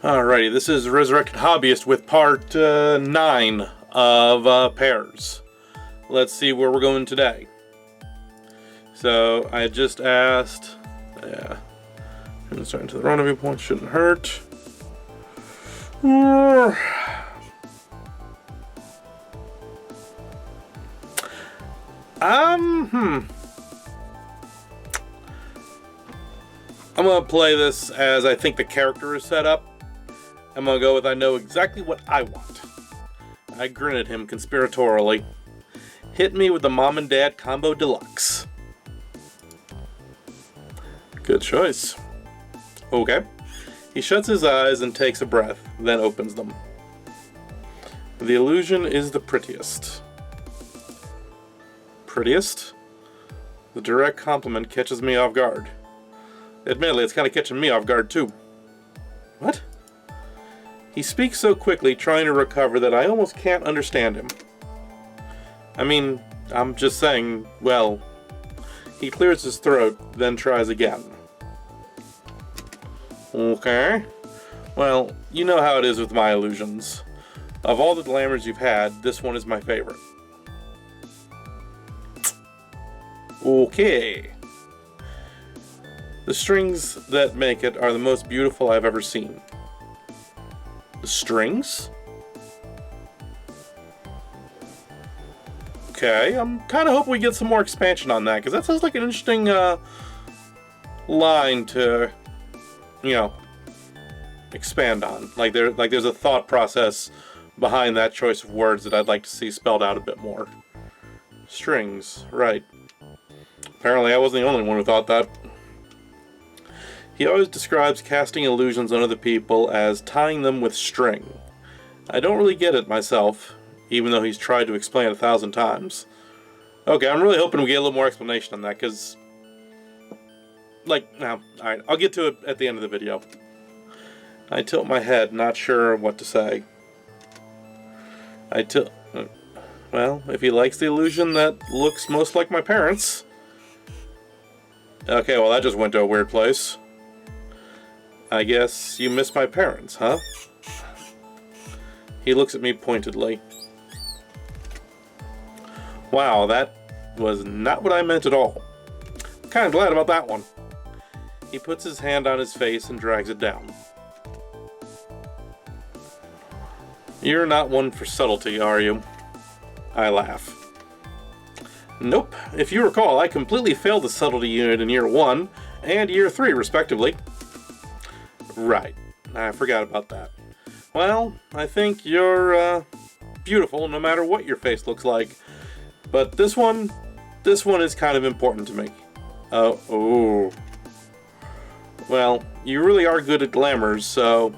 Alrighty, this is Resurrected Hobbyist with part 9 of pairs. Let's see where we're going today. So, I just asked... Yeah. Starting to the rendezvous point, shouldn't hurt. I'm gonna play this as I think the character is set up. I'm gonna go with I know exactly what I want. I grin at him conspiratorially. Hit me with the Mom and Dad Combo Deluxe. Good choice. Okay. He shuts his eyes and takes a breath, then opens them. The illusion is the prettiest. Prettiest? The direct compliment catches me off guard. Admittedly, it's kind of catching me off guard too. What? He speaks so quickly, trying to recover, that I almost can't understand him. I mean, I'm just saying, well... He clears his throat, then tries again. Okay. Well, you know how it is with my illusions. Of all the glamours you've had, this one is my favorite. Okay. The strings that make it are the most beautiful I've ever seen. The strings? Okay, I'm kind of hoping we get some more expansion on that, because that sounds like an interesting line to, expand on. Like there's a thought process behind that choice of words that I'd like to see spelled out a bit more. Strings, right. Apparently I wasn't the only one who thought that. He always describes casting illusions on other people as tying them with string. I don't really get it myself, even though he's tried to explain it 1,000 times. Okay, I'm really hoping we get a little more explanation on that, because... alright, I'll get to it at the end of the video. I tilt my head, not sure what to say. Well, if he likes the illusion that looks most like my parents... Okay, well that just went to a weird place. I guess you miss my parents, huh? He looks at me pointedly. Wow, that was not what I meant at all. I'm kind of glad about that one. He puts his hand on his face and drags it down. You're not one for subtlety, are you? I laugh. Nope. If you recall, I completely failed the subtlety unit in year 1 and year 3, respectively. Right. I forgot about that. Well, I think you're, beautiful no matter what your face looks like. But this one is kind of important to me. Oh. Well, you really are good at glamours, so...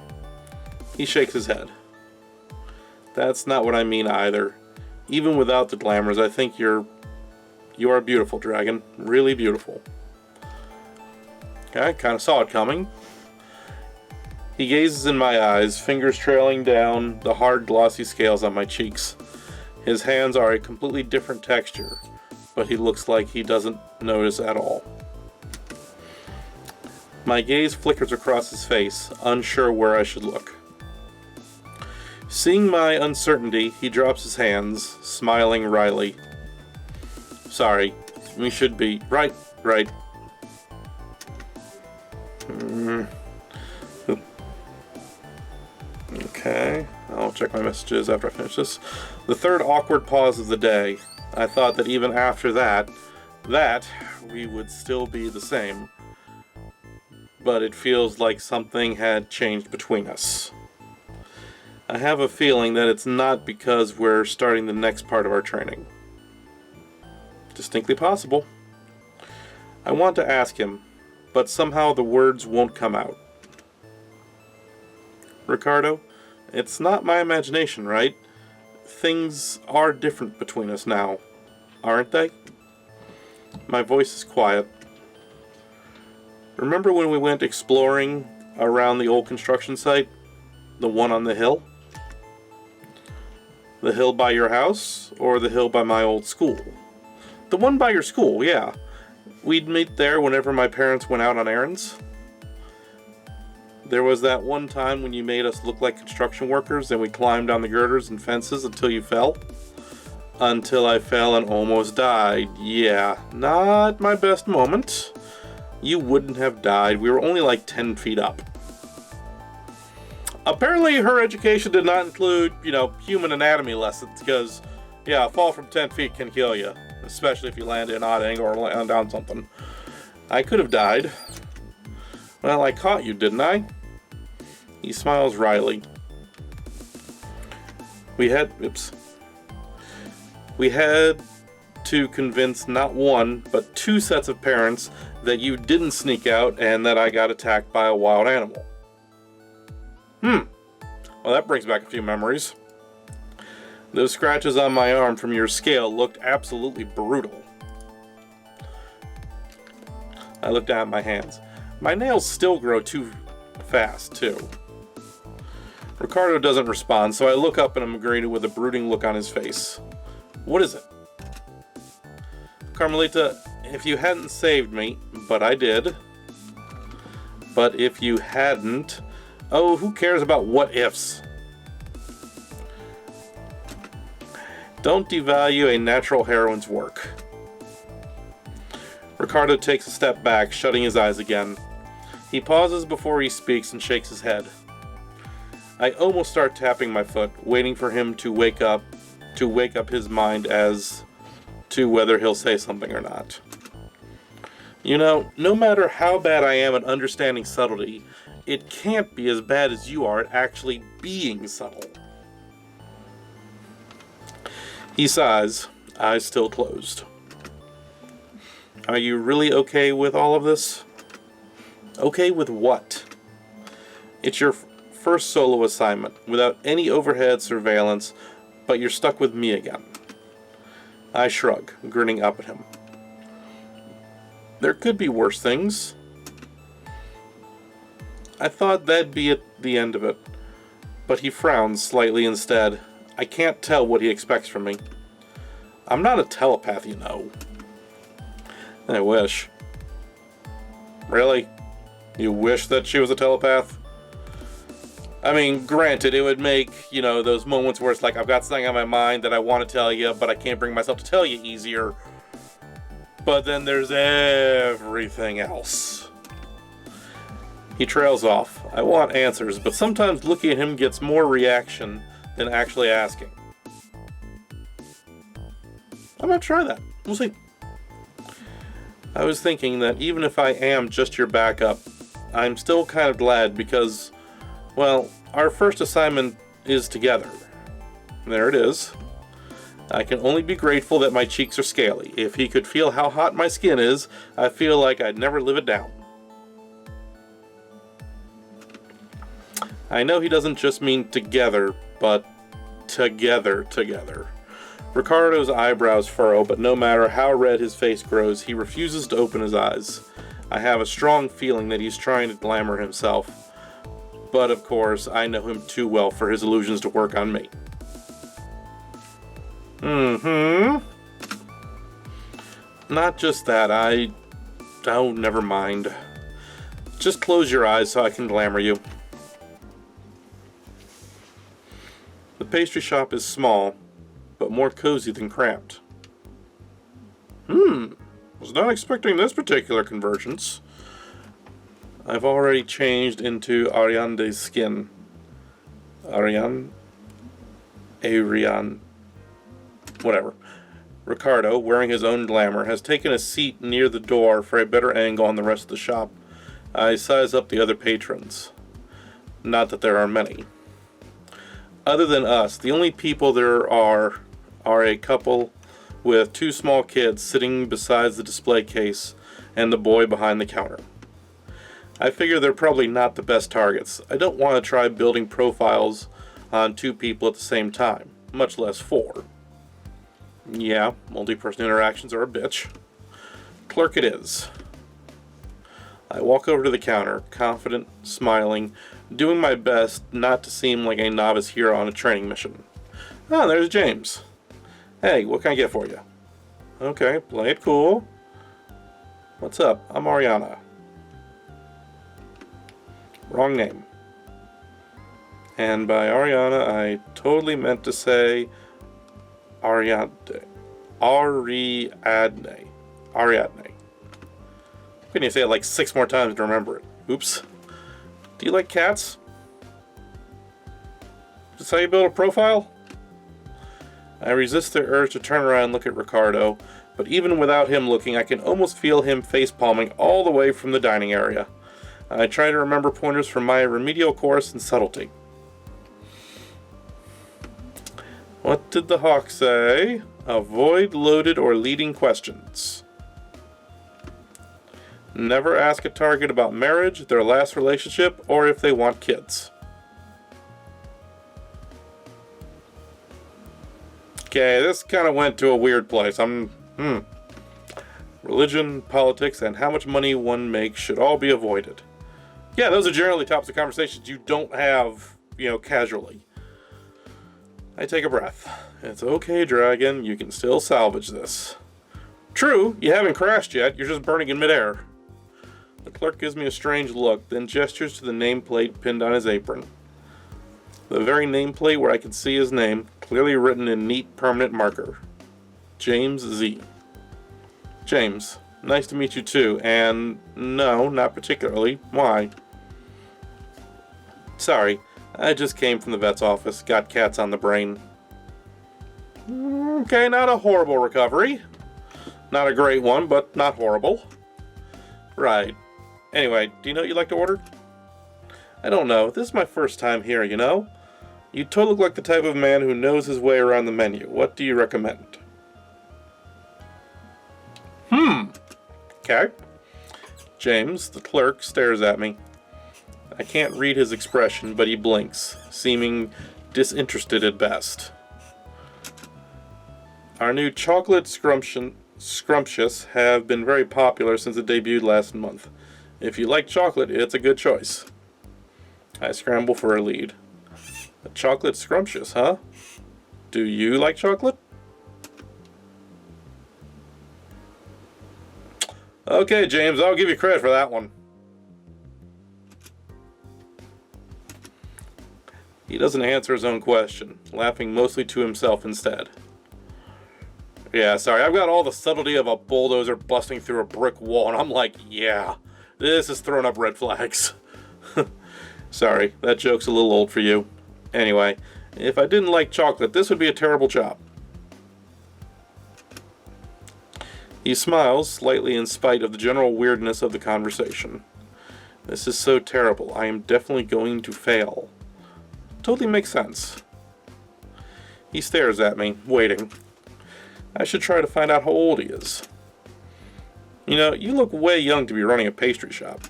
He shakes his head. That's not what I mean either. Even without the glamours, I think you are beautiful, Dragon. Really beautiful. Okay, kind of saw it coming. He gazes in my eyes, fingers trailing down the hard, glossy scales on my cheeks. His hands are a completely different texture, but he looks like he doesn't notice at all. My gaze flickers across his face, unsure where I should look. Seeing my uncertainty, he drops his hands, smiling wryly. Sorry, we should be... Right. Okay, I'll check my messages after I finish this. The third awkward pause of the day. I thought that even after that, we would still be the same. But it feels like something had changed between us. I have a feeling that it's not because we're starting the next part of our training. Distinctly possible. I want to ask him, but somehow the words won't come out. Ricardo, it's not my imagination, right? Things are different between us now, aren't they? My voice is quiet. Remember when we went exploring around the old construction site? The one on the hill? The hill by your house, or the hill by my old school? The one by your school, yeah. We'd meet there whenever my parents went out on errands. There was that one time when you made us look like construction workers and we climbed down the girders and fences until you fell. Until I fell and almost died. Yeah, not my best moment. You wouldn't have died. We were only like 10 feet up. Apparently her education did not include, human anatomy lessons, because, yeah, a fall from 10 feet can kill you, especially if you land at an odd angle or land on something. I could have died. Well, I caught you, didn't I? He smiles wryly. We had to convince not one, but 2 sets of parents that you didn't sneak out and that I got attacked by a wild animal. Well, that brings back a few memories. Those scratches on my arm from your scale looked absolutely brutal. I look down at my hands. My nails still grow too fast, too. Ricardo doesn't respond, so I look up and I'm greeted with a brooding look on his face. What is it? Carmelita, if you hadn't saved me, but I did. But if you hadn't... Oh, who cares about what ifs? Don't devalue a natural heroine's work. Ricardo takes a step back, shutting his eyes again. He pauses before he speaks and shakes his head. I almost start tapping my foot, waiting for him to wake up his mind as to whether he'll say something or not. No matter how bad I am at understanding subtlety, it can't be as bad as you are at actually being subtle. He sighs, eyes still closed. Are you really okay with all of this? Okay with what? It's your first solo assignment, without any overhead surveillance, but you're stuck with me again. I shrug, grinning up at him. There could be worse things. I thought that'd be at the end of it, but he frowns slightly instead. I can't tell what he expects from me. I'm not a telepath, I wish. Really? You wish that she was a telepath? I mean, granted, it would make, those moments where it's like, I've got something on my mind that I want to tell you, but I can't bring myself to tell you easier. But then there's everything else. He trails off. I want answers, but sometimes looking at him gets more reaction than actually asking. I'm gonna try that. We'll see. I was thinking that even if I am just your backup, I'm still kind of glad because, well, our first assignment is together. There it is. I can only be grateful that my cheeks are scaly. If he could feel how hot my skin is, I feel like I'd never live it down. I know he doesn't just mean together, but together. Ricardo's eyebrows furrow, but no matter how red his face grows, he refuses to open his eyes. I have a strong feeling that he's trying to glamour himself. But of course, I know him too well for his illusions to work on me. Not just that, Oh, never mind. Just close your eyes so I can glamour you. The pastry shop is small, but more cozy than cramped. Was not expecting this particular convergence. I've already changed into Ariane's skin. Ariane? Whatever. Ricardo, wearing his own glamour, has taken a seat near the door for a better angle on the rest of the shop. I size up the other patrons. Not that there are many. Other than us, the only people there are a couple with 2 small kids sitting beside the display case and the boy behind the counter. I figure they're probably not the best targets. I don't want to try building profiles on 2 people at the same time, much less 4. Yeah, multi-person interactions are a bitch. Clerk it is. I walk over to the counter, confident, smiling, doing my best not to seem like a novice hero on a training mission. Oh, there's James. Hey, what can I get for you? Okay, play it cool. What's up? I'm Ariana. Wrong name. And by Ariana, I totally meant to say Ariadne. Ariadne. Ariadne. Can you say it like 6 more times to remember it? Oops. Do you like cats? Is this how you build a profile? I resist the urge to turn around and look at Ricardo, but even without him looking, I can almost feel him face-palming all the way from the dining area. I try to remember pointers from my remedial course in subtlety. What did the hawk say? Avoid loaded or leading questions. Never ask a target about marriage, their last relationship, or if they want kids. Okay, this kind of went to a weird place. Religion, politics, and how much money one makes should all be avoided. Yeah, those are generally topics of conversations you don't have, casually. I take a breath. It's okay, Dragon. You can still salvage this. True, you haven't crashed yet. You're just burning in midair. The clerk gives me a strange look, then gestures to the nameplate pinned on his apron. The very nameplate where I can see his name, clearly written in neat permanent marker. James Z. James, nice to meet you too, and no, not particularly. Why? Sorry, I just came from the vet's office, got cats on the brain. Okay, not a horrible recovery. Not a great one, but not horrible. Right. Anyway, do you know what you'd like to order? I don't know. This is my first time here, You totally look like the type of man who knows his way around the menu. What do you recommend? Okay. James, the clerk, stares at me. I can't read his expression, but he blinks, seeming disinterested at best. Our new chocolate scrumptious have been very popular since it debuted last month. If you like chocolate, it's a good choice. I scramble for a lead. A chocolate scrumptious, huh? Do you like chocolate? Okay, James, I'll give you credit for that one. He doesn't answer his own question, laughing mostly to himself instead. Yeah, sorry, I've got all the subtlety of a bulldozer busting through a brick wall, and I'm like, yeah, this is throwing up red flags. Sorry, that joke's a little old for you. Anyway, if I didn't like chocolate, this would be a terrible job. He smiles, slightly in spite of the general weirdness of the conversation. This is so terrible. I am definitely going to fail. Totally makes sense. He stares at me, waiting. I should try to find out how old he is. You look way young to be running a pastry shop.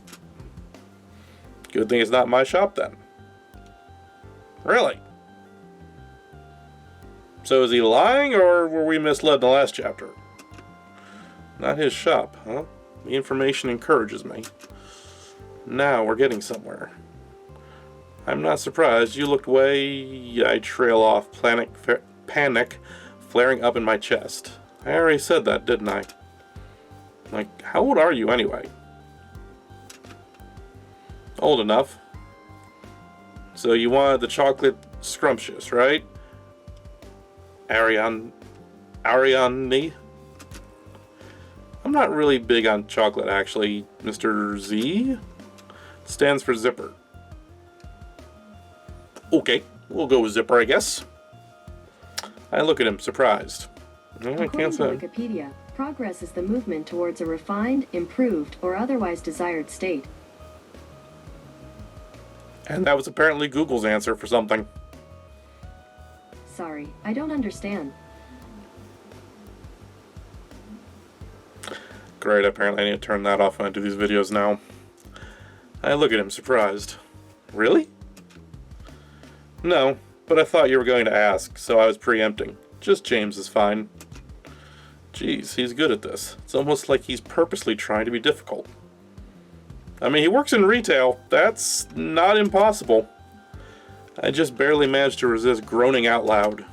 Good thing it's not my shop then. Really? So is he lying, or were we misled in the last chapter? Not his shop, huh? The information encourages me. Now we're getting somewhere. I'm not surprised. You looked way... I trail off, panic flaring up in my chest. I already said that, didn't I? Like, how old are you anyway? Old enough. So you wanted the chocolate scrumptious, right? Ariane? I'm not really big on chocolate, actually. Mr. Z stands for zipper. Okay, we'll go with zipper, I guess. I look at him, surprised. I can't say. According to Wikipedia, progress is the movement towards a refined, improved, or otherwise desired state. And that was apparently Google's answer for something. Sorry, I don't understand. Great, apparently I need to turn that off when I do these videos now. I look at him, surprised. Really? No, but I thought you were going to ask, so I was preempting. Just James is fine. Jeez, he's good at this. It's almost like he's purposely trying to be difficult. I mean, he works in retail. That's not impossible. I just barely managed to resist groaning out loud.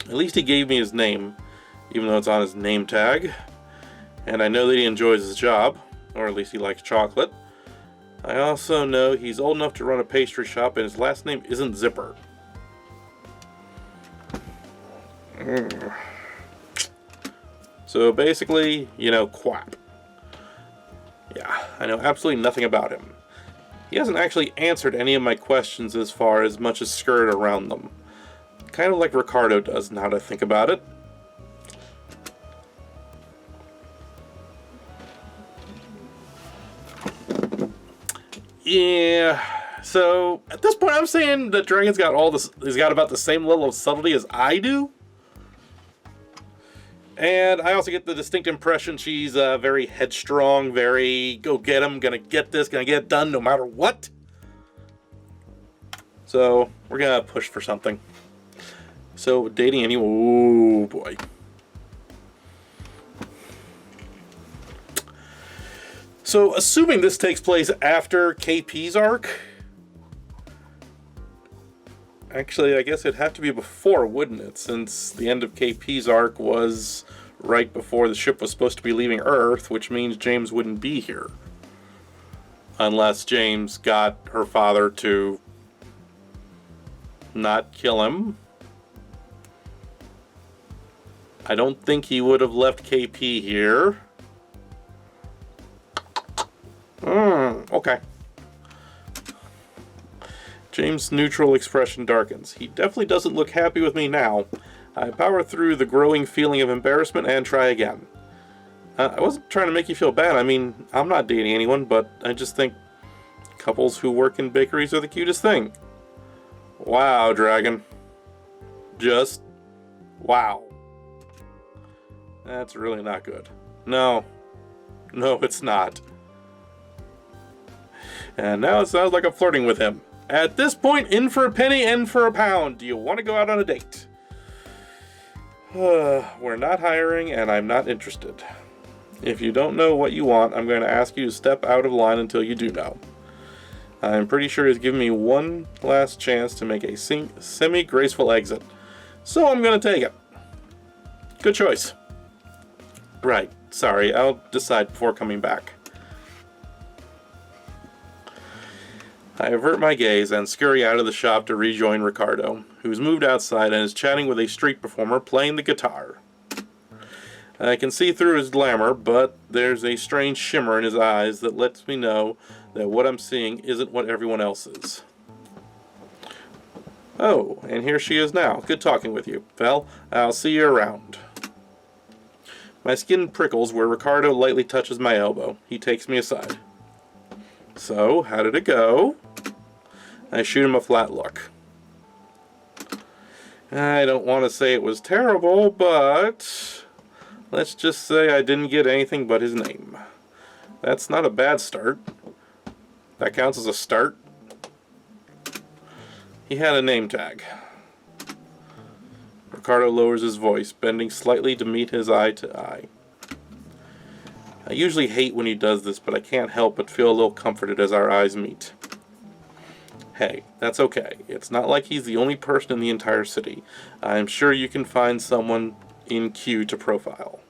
At least he gave me his name, even though it's on his name tag. And I know that he enjoys his job, or at least he likes chocolate. I also know he's old enough to run a pastry shop and his last name isn't Zipper. So basically, Quap. Yeah, I know absolutely nothing about him. He hasn't actually answered any of my questions as far as much as skirted around them. Kind of like Ricardo does, now that I think about it. Yeah, so at this point I'm saying that Dragon's got he's got about the same level of subtlety as I do. And I also get the distinct impression she's very headstrong, very go get him, gonna get this, gonna get it done no matter what. So we're gonna push for something. So dating anyone, oh boy. So assuming this takes place after KP's arc, actually, I guess it'd have to be before, wouldn't it? Since the end of KP's arc was right before the ship was supposed to be leaving Earth, which means James wouldn't be here. Unless James got her father to not kill him. I don't think he would have left KP here. Okay. James' neutral expression darkens. He definitely doesn't look happy with me now. I power through the growing feeling of embarrassment and try again. I wasn't trying to make you feel bad. I mean, I'm not dating anyone, but I just think couples who work in bakeries are the cutest thing. Wow, Dragon. Just wow. That's really not good. No, it's not. And now it sounds like I'm flirting with him. At this point, in for a penny, in for a pound. Do you want to go out on a date? We're not hiring, and I'm not interested. If you don't know what you want, I'm going to ask you to step out of line until you do know. I'm pretty sure he's given me one last chance to make a semi-graceful exit. So I'm going to take it. Good choice. Right, sorry, I'll decide before coming back. I avert my gaze and scurry out of the shop to rejoin Ricardo, who's moved outside and is chatting with a street performer playing the guitar. I can see through his glamour, but there's a strange shimmer in his eyes that lets me know that what I'm seeing isn't what everyone else is. Oh, and here she is now. Good talking with you. Well, I'll see you around. My skin prickles where Ricardo lightly touches my elbow. He takes me aside. So, how did it go? I shoot him a flat look. I don't want to say it was terrible, but let's just say I didn't get anything but his name. That's not a bad start. That counts as a start. He had a name tag. Ricardo lowers his voice, bending slightly to meet his eye to eye. I usually hate when he does this, but I can't help but feel a little comforted as our eyes meet. Hey, that's okay. It's not like he's the only person in the entire city. I'm sure you can find someone in queue to profile.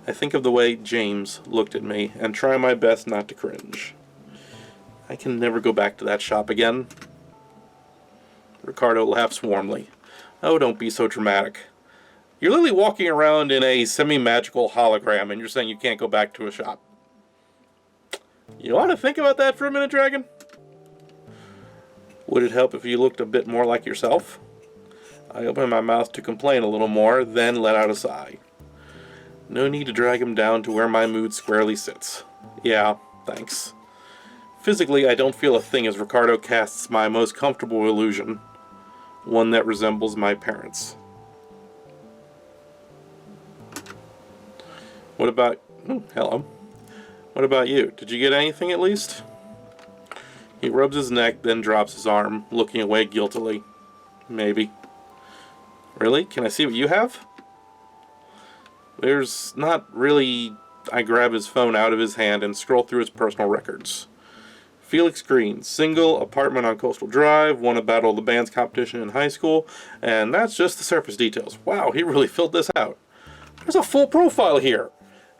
I think of the way James looked at me and try my best not to cringe. I can never go back to that shop again. Ricardo laughs warmly. Oh, don't be so dramatic. You're literally walking around in a semi-magical hologram and you're saying you can't go back to a shop. You want to think about that for a minute, Dragon? Would it help if you looked a bit more like yourself? I open my mouth to complain a little more, then let out a sigh. No need to drag him down to where my mood squarely sits. Yeah, thanks. Physically, I don't feel a thing as Ricardo casts my most comfortable illusion, one that resembles my parents. What about... hello. What about you? Did you get anything at least? He rubs his neck, then drops his arm, looking away guiltily. Maybe. Really? Can I see what you have? There's not really... I grab his phone out of his hand and scroll through his personal records. Felix Green, single, apartment on Coastal Drive, won a Battle of the Bands competition in high school, and that's just the surface details. Wow, he really filled this out. There's a full profile here.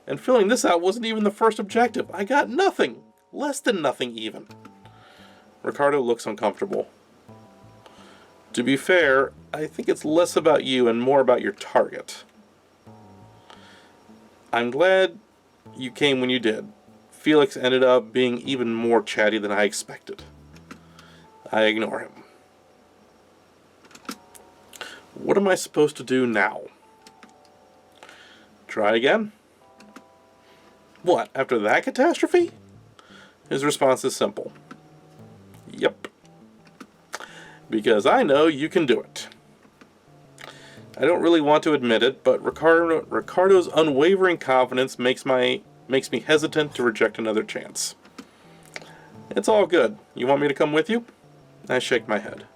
And filling this out wasn't even the first objective. I got nothing. Less than nothing even. Ricardo looks uncomfortable. To be fair, I think it's less about you and more about your target. I'm glad you came when you did. Felix ended up being even more chatty than I expected. I ignore him. What am I supposed to do now? Try again? What, after that catastrophe? His response is simple. Yep. Because I know you can do it. I don't really want to admit it, but Ricardo's unwavering confidence makes me hesitant to reject another chance. It's all good. You want me to come with you? I shake my head.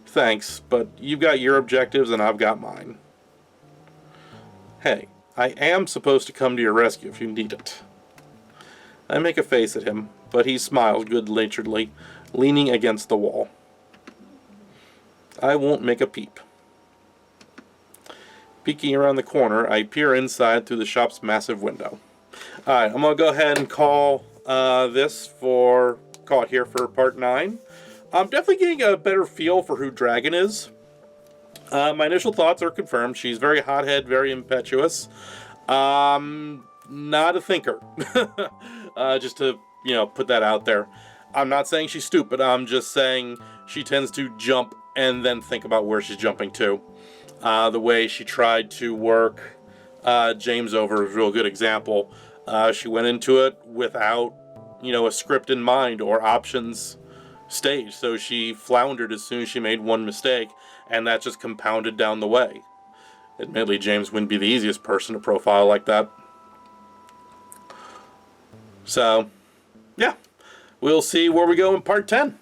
Thanks, but you've got your objectives and I've got mine. Hey, I am supposed to come to your rescue if you need it. I make a face at him, but he smiles good-naturedly, leaning against the wall. I won't make a peep. Peeking around the corner, I peer inside through the shop's massive window. Alright, I'm going to go ahead and call it here for part 9. I'm definitely getting a better feel for who Dragon is. My initial thoughts are confirmed. She's very hothead, very impetuous. Not a thinker. Just to, put that out there. I'm not saying she's stupid. I'm just saying she tends to jump and then think about where she's jumping to. The way she tried to work James over is a real good example. She went into it without, a script in mind or options staged. So she floundered as soon as she made one mistake, and that just compounded down the way. Admittedly, James wouldn't be the easiest person to profile like that. So, yeah. We'll see where we go in part 10.